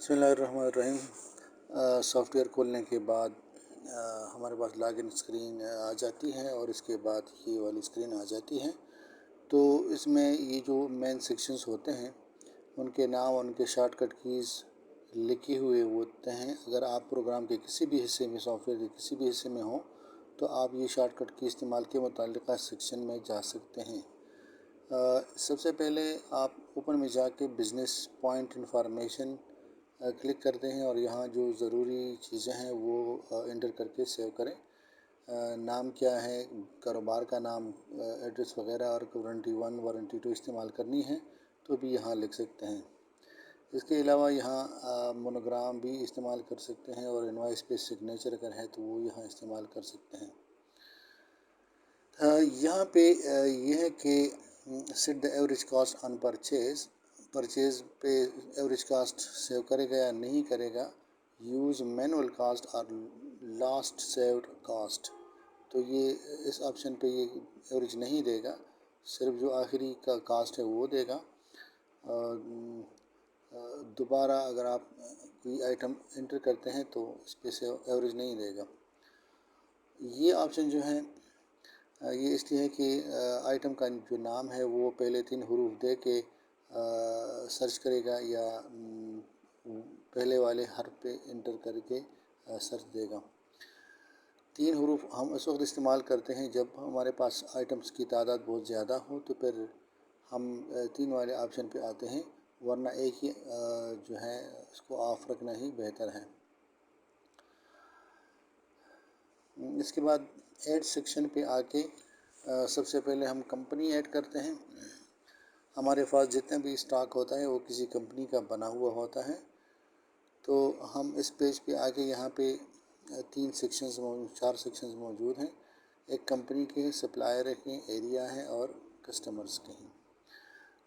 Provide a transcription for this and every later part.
बिस्मिल्लाहिर्रहमानिर्रहीम। सॉफ्टवेयर खोलने के बाद हमारे पास लॉगिन स्क्रीन आ जाती है और इसके बाद ये वाली स्क्रीन आ जाती है। तो इसमें ये जो मेन सेक्शंस होते हैं उनके नाम, उनके शॉर्टकट कीज़ लिखे हुए होते हैं। अगर आप प्रोग्राम के किसी भी हिस्से में, सॉफ्टवेयर के किसी भी हिस्से में हो, तो आप ये शॉर्टकट की इस्तेमाल के मुतालिका सेक्शन में जा सकते हैं। सबसे पहले आप ऊपर में जाके बिज़नेस पॉइंट इंफॉर्मेशन क्लिक करते हैं और यहाँ जो ज़रूरी चीज़ें हैं वो एंटर करके सेव करें। नाम क्या है, कारोबार का नाम, एड्रेस वगैरह, और वारंटी 1 वारंटी 2 इस्तेमाल करनी है तो भी यहाँ लिख सकते हैं। इसके अलावा यहाँ मोनोग्राम भी इस्तेमाल कर सकते हैं और इनवॉइस पे सिग्नेचर अगर है तो वो यहाँ इस्तेमाल कर सकते हैं। यहाँ पे ये है कि set the average cost on purchase पे एवरेज कास्ट सेव करेगा या नहीं करेगा। यूज़ मैनुअल कास्ट और लास्ट सेव्ड कास्ट, तो ये इस ऑप्शन पे ये एवरेज नहीं देगा, सिर्फ जो आखिरी का कास्ट है वो देगा। दोबारा अगर आप कोई आइटम एंटर करते हैं तो इस पे से एवरेज नहीं देगा। ये ऑप्शन जो है ये इसलिए है कि आइटम का जो नाम है वो पहले 3 हरूफ दे के सर्च करेगा या पहले वाले हर्फ पे एंटर करके सर्च देगा। 3 हरूफ हम उस वक्त इस्तेमाल करते हैं जब हमारे पास आइटम्स की तादाद बहुत ज़्यादा हो, तो फिर हम 3 वाले ऑप्शन पे आते हैं, वरना एक ही जो है उसको ऑफ रखना ही बेहतर है। इसके बाद ऐड सेक्शन पे आके सबसे पहले हम कंपनी ऐड करते हैं। हमारे पास जितना भी स्टॉक होता है वो किसी कंपनी का बना हुआ होता है। तो हम इस पेज पे आके यहाँ पे 4 सेक्शंस मौजूद हैं। एक कंपनी के, सप्लायर के, एरिया है और कस्टमर्स के हैं।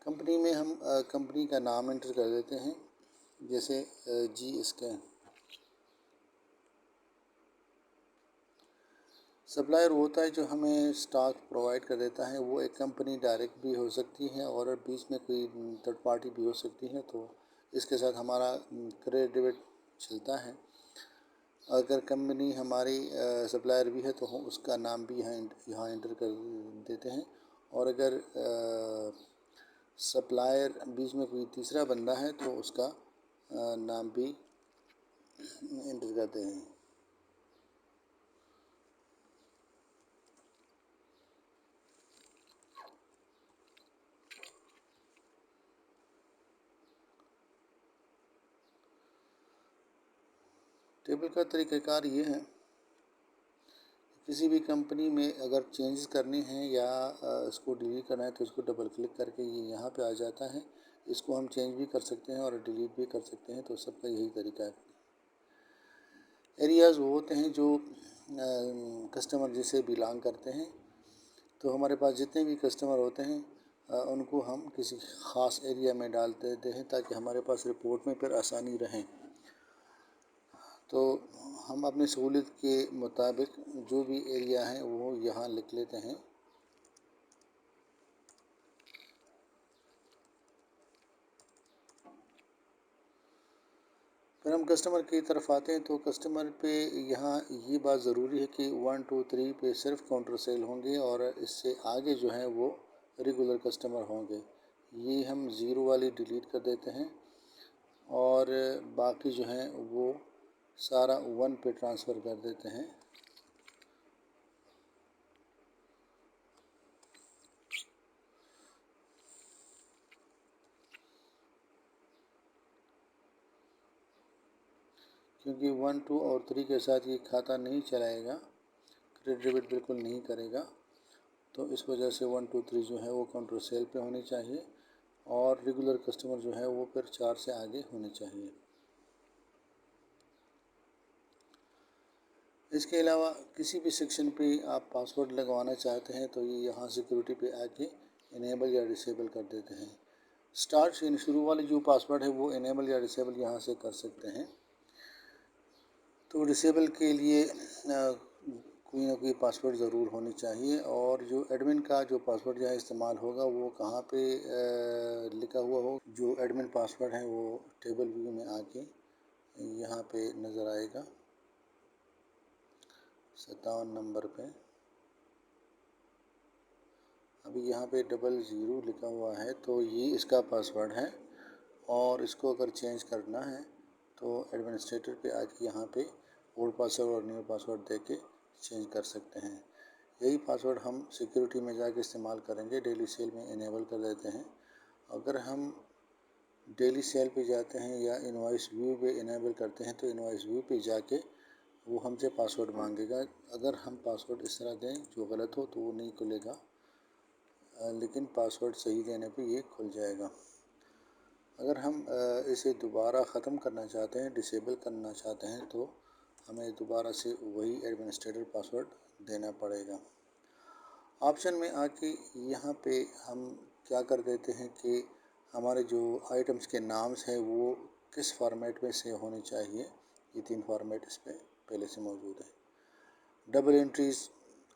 कंपनी में हम कंपनी का नाम एंटर कर देते हैं, जैसे जी स्कैन। सप्लायर वो होता है जो हमें स्टॉक प्रोवाइड कर देता है। वो एक कंपनी डायरेक्ट भी हो सकती है और बीच में कोई थर्ड पार्टी भी हो सकती है, तो इसके साथ हमारा क्रेडिट डेबिट चलता है। अगर कंपनी हमारी सप्लायर भी है तो हम उसका नाम भी यहाँ एंटर कर देते हैं। और अगर सप्लायर बीच में कोई तीसरा बंदा है तो उसका नाम भी एंटर करते हैं। टेबल का तरीक़ाकार ये है, किसी भी कंपनी में अगर चेंजेस करने हैं या इसको डिलीट करना है तो इसको डबल क्लिक करके ये यहाँ पे आ जाता है। इसको हम चेंज भी कर सकते हैं और डिलीट भी कर सकते हैं, तो सबका यही तरीका है। एरियाज़ वो होते हैं जो कस्टमर जिसे बिलोंग करते हैं। तो हमारे पास जितने भी कस्टमर होते हैं उनको हम किसी ख़ास एरिया में डाल देते हैं ताकि हमारे पास रिपोर्ट में फिर आसानी रहे। तो हम अपनी सहूलियत के मुताबिक जो भी एरिया है वो यहाँ लिख लेते हैं। फिर हम कस्टमर की तरफ आते हैं, तो कस्टमर पे यहाँ ये बात ज़रूरी है कि 1 2 3 पे सिर्फ काउंटर सेल होंगे और इससे आगे जो है वो रेगुलर कस्टमर होंगे। ये हम 0 वाली डिलीट कर देते हैं और बाकी जो है वो सारा 1 पे ट्रांसफ़र कर देते हैं। क्योंकि 1 2 और 3 के साथ ये खाता नहीं चलाएगा, क्रेडिट डेबिट बिल्कुल नहीं करेगा, तो इस वजह से 1 2 3 जो है वो काउंटर सेल पे होनी चाहिए और रेगुलर कस्टमर जो है वो फिर 4 से आगे होने चाहिए। इसके अलावा किसी भी सेक्शन पे आप पासवर्ड लगवाना चाहते हैं तो ये यहाँ सिक्योरिटी पे आके इनेबल या डिसेबल कर देते हैं। स्टार्ट से शुरू वाली जो पासवर्ड है वो इनेबल या डिसेबल यहाँ से कर सकते हैं। तो डिसेबल के लिए कोई ना कोई पासवर्ड ज़रूर होनी चाहिए, और जो एडमिन का जो पासवर्ड यहाँ इस्तेमाल होगा वो कहाँ पे लिखा हुआ हो। जो एडमिन पासवर्ड है वो टेबल व्यू में आके یہاں پہ نظر آئے گا 57 نمبر پہ. ابھی یہاں پہ 00 لکھا ہوا ہے تو یہ اس کا پاسورڈ ہے، اور اس کو اگر چینج کرنا ہے تو ایڈمنسٹریٹر پہ آ کے یہاں پہ اولڈ پاسورڈ اور نیو پاسورڈ دے کے چینج کر سکتے ہیں. یہی پاسورڈ ہم سیکیورٹی میں جا کے استعمال کریں گے. ڈیلی سیل میں انیبل کر دیتے ہیں. اگر ہم ڈیلی سیل پہ جاتے ہیں یا انوائس ویو پہ انیبل کرتے ہیں تو انوائس ویو پہ جا کے وہ ہم سے پاسورڈ مانگے گا. اگر ہم پاسورڈ اس طرح دیں جو غلط ہو تو وہ نہیں کھلے گا، لیکن پاسورڈ صحیح دینے پہ یہ کھل جائے گا. اگر ہم اسے دوبارہ ختم کرنا چاہتے ہیں، ڈسیبل کرنا چاہتے ہیں، تو ہمیں دوبارہ سے وہی ایڈمنسٹریٹر پاسورڈ دینا پڑے گا. آپشن میں آ کے یہاں پہ ہم کیا کر دیتے ہیں کہ ہمارے جو آئٹمس کے نامز ہیں وہ کس فارمیٹ میں سے ہونے چاہیے. یہ 3 فارمیٹ اس پہ پہلے سے موجود ہے. ڈبل انٹریز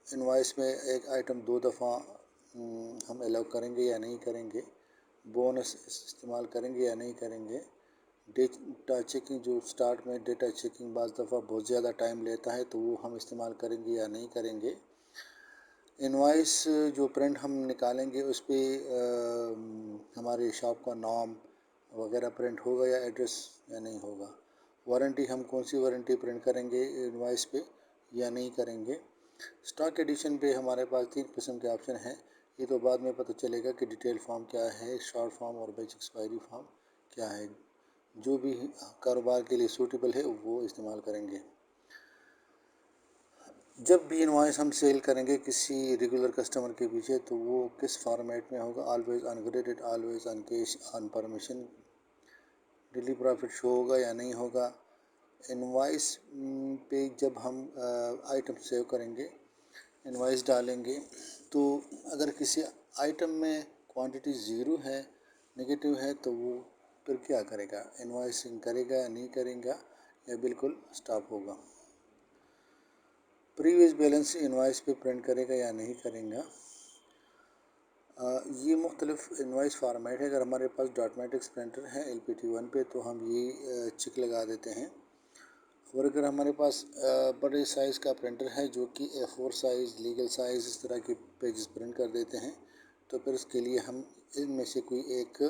انوائس میں ایک آئٹم 2 دفعہ ہم الاؤ کریں گے یا نہیں کریں گے. بونس استعمال کریں گے یا نہیں کریں گے. ڈیٹا چیکنگ جو سٹارٹ میں ڈیٹا چیکنگ بعض دفعہ بہت زیادہ ٹائم لیتا ہے تو وہ ہم استعمال کریں گے یا نہیں کریں گے. انوائس جو پرنٹ ہم نکالیں گے اس پہ ہمارے شاپ کا نام وغیرہ پرنٹ ہوگا یا ایڈریس یا نہیں ہوگا. وارنٹی ہم کون سی وارنٹی پرنٹ کریں گے انوائس پہ یا نہیں کریں گے. اسٹاک ایڈیشن پہ ہمارے پاس 3 قسم کے آپشن ہیں. یہ تو بعد میں پتہ چلے گا کہ ڈیٹیل فارم کیا ہے، شارٹ فارم اور بیچ ایکسپائری فارم کیا ہے. جو بھی کاروبار کے لیے سوٹیبل ہے وہ استعمال کریں گے. جب بھی انوائس ہم سیل کریں گے کسی ریگولر کسٹمر کے پیچھے تو وہ کس فارمیٹ میں ہوگا. Always on credit, always on cash, on permission. Daily profit show ہوگا یا نہیں ہوگا. انوائس پہ جب ہم آئٹم سیو کریں گے، انوائس ڈالیں گے، تو اگر کسی آئٹم میں کوانٹٹی 0 ہے، نگیٹو ہے، تو وہ پھر کیا کرے گا. انوائسنگ کرے گا یا نہیں کرے گا یا بالکل سٹاپ ہوگا. پریویس بیلنس انوائس پہ پرنٹ کرے گا یا نہیں کرے گا. یہ مختلف انوائس فارمیٹ ہے. اگر ہمارے پاس ڈاٹ میٹرکس پرنٹر ہے LPT1 پہ تو ہم یہ چک لگا دیتے ہیں. اور اگر ہمارے پاس بڑے سائز کا پرنٹر ہے جو کہ A4 سائز، لیگل سائز، اس طرح کے پیجز پرنٹ کر دیتے ہیں، تو پھر اس کے لیے ہم ان میں سے کوئی ایک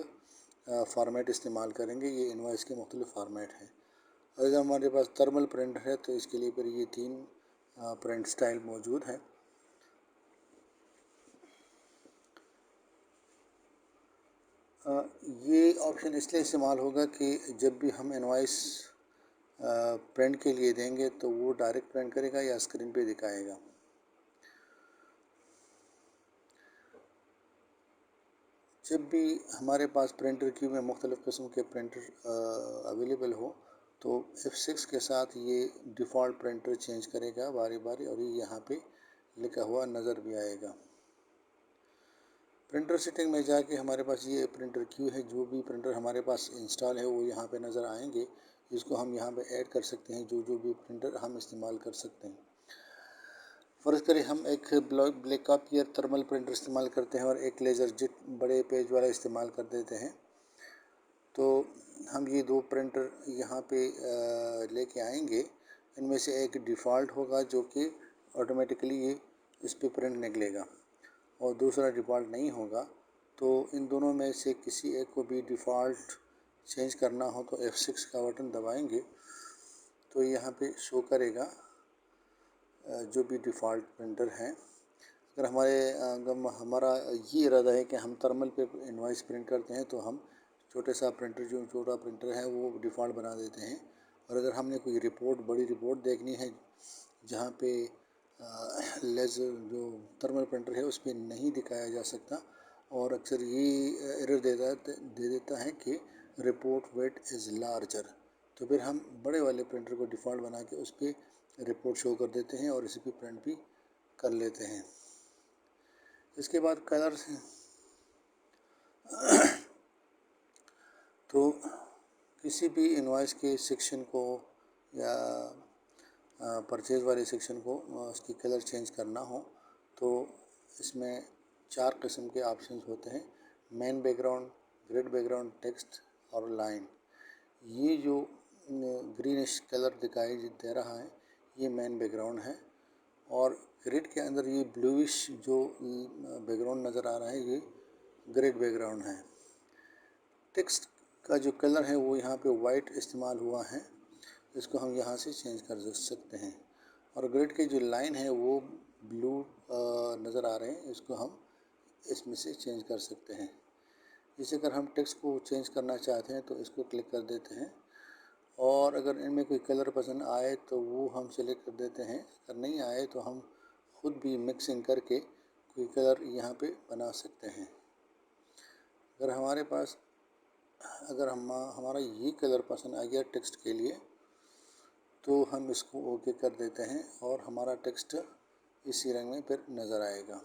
فارمیٹ استعمال کریں گے. یہ انوائس کے مختلف فارمیٹ ہیں. اگر ہمارے پاس تھرمل پرنٹر ہے تو اس کے لیے پھر یہ 3 پرنٹ سٹائل موجود ہیں. یہ آپشن اس لیے استعمال ہوگا کہ جب بھی ہم انوائس پرنٹ کے لیے دیں گے تو وہ ڈائریکٹ پرنٹ کرے گا یا اسکرین پہ دکھائے گا. جب بھی ہمارے پاس پرنٹر کیو میں مختلف قسم کے پرنٹر اویلیبل ہو تو F6 کے ساتھ یہ ڈیفالٹ پرنٹر چینج کرے گا باری باری، اور یہ یہاں پہ لکھا ہوا نظر بھی آئے گا. پرنٹر سیٹنگ میں جا کے ہمارے پاس یہ پرنٹر کیو ہے. جو بھی پرنٹر ہمارے پاس انسٹال ہے وہ یہاں پہ نظر آئیں گے. اس کو ہم یہاں پہ ایڈ کر سکتے ہیں جو بھی پرنٹر ہم استعمال کر سکتے ہیں. فرض کریں ہم ایک بلیک کاپیئر تھرمل پرنٹر استعمال کرتے ہیں اور ایک لیزر جیٹ بڑے پیج والا استعمال کر دیتے ہیں، تو ہم یہ 2 پرنٹر یہاں پہ لے کے آئیں گے. ان میں سے ایک ڈیفالٹ ہوگا جو کہ آٹومیٹکلی یہ اس پہ پرنٹ نکلے گا، اور دوسرا ڈیفالٹ نہیں ہوگا. تو ان دونوں میں سے کسی ایک کو بھی ڈیفالٹ چینج کرنا ہو تو F6 کا بٹن دبائیں گے تو یہاں پہ شو کرے گا جو بھی ڈیفالٹ پرنٹر ہیں. اگر ہمارا یہ ارادہ ہے کہ ہم تھرمل پہ انوائس پرنٹ کرتے ہیں تو ہم چھوٹا پرنٹر ہے وہ ڈیفالٹ بنا دیتے ہیں. اور اگر ہم نے کوئی بڑی رپورٹ دیکھنی ہے جہاں پہ لیزر جو تھرمل پرنٹر ہے اس پہ نہیں دکھایا جا سکتا، اور اکثر یہ ایرر دے دیتا ہے کہ رپورٹ ویٹ از لارجر، تو پھر ہم بڑے والے پرنٹر کو ڈیفالٹ بنا کے اس پہ رپورٹ شو کر دیتے ہیں اور اسی پہ پرنٹ بھی کر لیتے ہیں. اس کے بعد کلرز ہیں. تو کسی بھی انوائس کے سیکشن کو یا پرچیز والے سیکشن کو اس کی کلر چینج کرنا ہو تو اس میں 4 قسم کے آپشنز ہوتے ہیں: main background, grade background, text اور لائن. یہ جو ग्रीनिश कलर दिखाई दे रहा है, ये मेन बैकग्राउंड है। और ग्रिड के अंदर ये ब्लूइश जो बैकग्राउंड नज़र आ रहा है, ये ग्रिड बैकग्राउंड है। टेक्स्ट का जो कलर है वो यहाँ पे वाइट इस्तेमाल हुआ है, इसको हम यहाँ से चेंज कर सकते हैं। और ग्रिड के जो लाइन है वो ब्लू नज़र आ रहे हैं, इसको हम इसमें से चेंज कर सकते हैं। इसे अगर हम टेक्स्ट को चेंज करना चाहते हैं तो इसको क्लिक कर देते हैं, और अगर इनमें कोई कलर पसंद आए तो वो हम सेलेक्ट कर देते हैं। अगर नहीं आए तो हम खुद भी मिक्सिंग करके कोई कलर यहाँ पे बना सकते हैं। अगर हमारा ये कलर पसंद आ गया टेक्स्ट के लिए, तो हम इसको ओके कर देते हैं और हमारा टेक्स्ट इसी रंग में फिर नज़र आएगा।